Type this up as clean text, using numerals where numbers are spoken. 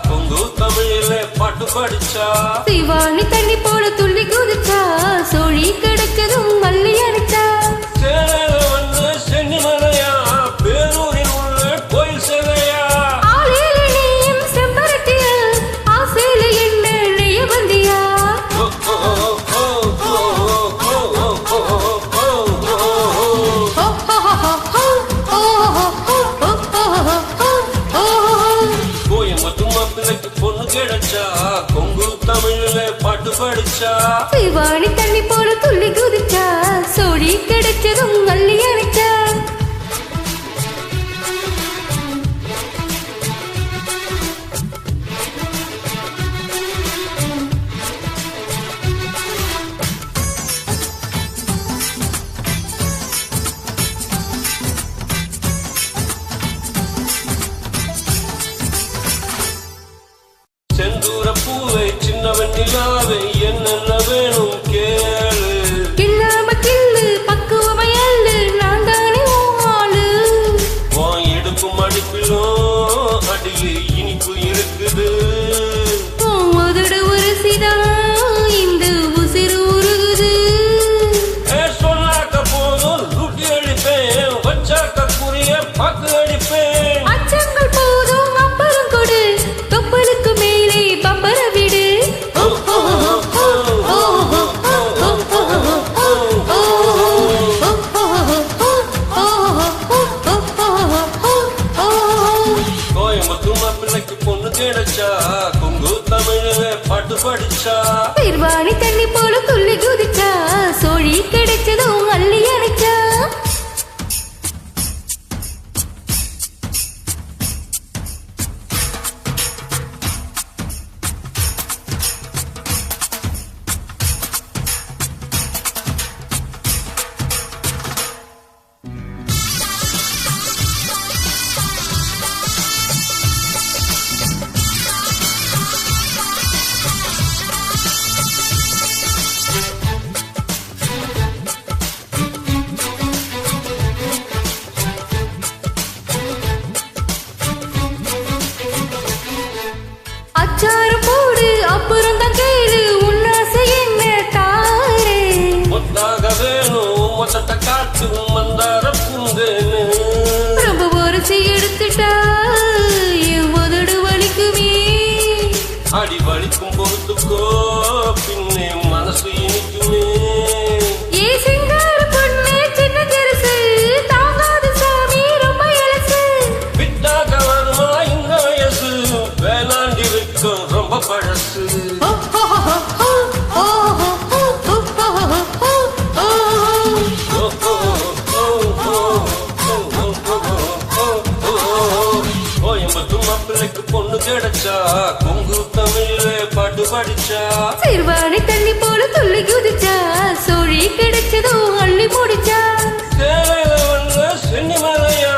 பொங்கு தமிழில பாட்டு படிச்சா சிவானி தண்ணி போல துள்ளி குதிச்சா சோழி கிடைச்சதும் மல்லி அடிச்சா சேலையில வந்து சென்னிமலையா பேரூரில் உள்ள கோயில் சேலையா ஆளையில நீயும் செம்பரத்திய ஆசையில என்ன நெய்ய வந்தியா பொண்ணு கிடைச்சா கொங்கு தமிழ்ல பாட்டு படிச்சா சிவானி தண்ணி போல துள்ளி குதிச்சா சோழி கிடைச்சதும் மல்லி அடிச்சா செந்தூர பூவை சின்னவன் நிலாவை என்னென்ன வேணும் கேளு கில்லாம கில்லு பக்குவமையல்லு நான் தானே ஆளு வான் எடுக்கும் அடிப்பிலும் அடியில் இனிப்பு இருக்குது உதட ஒரு சிதா இந்த உசிறு உருகுது சொன்னாக்க போதும் ருட்டி அடிப்பேன் வச்சாக்க குறிய பக்கு அடிப்பேன் அச்சங்கள் போதும் அப்புறம் கொடு தொப்பலுக்கு மேலே பம்பர விடு கோயம்புத்தூர் மாப்பிள்ளைக்கு பொண்ணு கிடைச்சா கொங்கு தமிழ்ல பாட்டு படிச்சா சிறுவாணி தண்ணி போல துள்ளி குதிச்சா சோழி கிடைச்சதும் அள்ளி அணைச்சா அச்சாரம் போடு அப்புறம் தான் கேளு உன்னாசை என்ன தாரே ஒத்தாக வேணும் மொத்தத்தை காட்டு மந்தார பூந்தேன்னு ரொம்ப ஒரசி எடுத்துட்டா என் உதடு வலிக்குமே அடி வலிக்கும் பொறுத்துக்கோ பின்னே மனசு இனிக்குமே ஏ சிங்கார பொண்ணு சின்ன ஜெருசு தாங்காது சாமி ரொம்ப எலசு விட்டாக வருமா இந்த வயசு வேளாண்டி விற்கும் ரொம்ப பழசு கோயம்புத்தூர் மாப்பிள்ளைக்கு பொண்ணு கிடைச்சா கொங்கு தமிழ்ல பாட்டு படிச்சா சிறுவாணி தண்ணி போல துள்ளி குதிச்சா சோழி கிடைச்சதும் அள்ளி முடிச்சா சேலையில வந்து சென்னிமலையா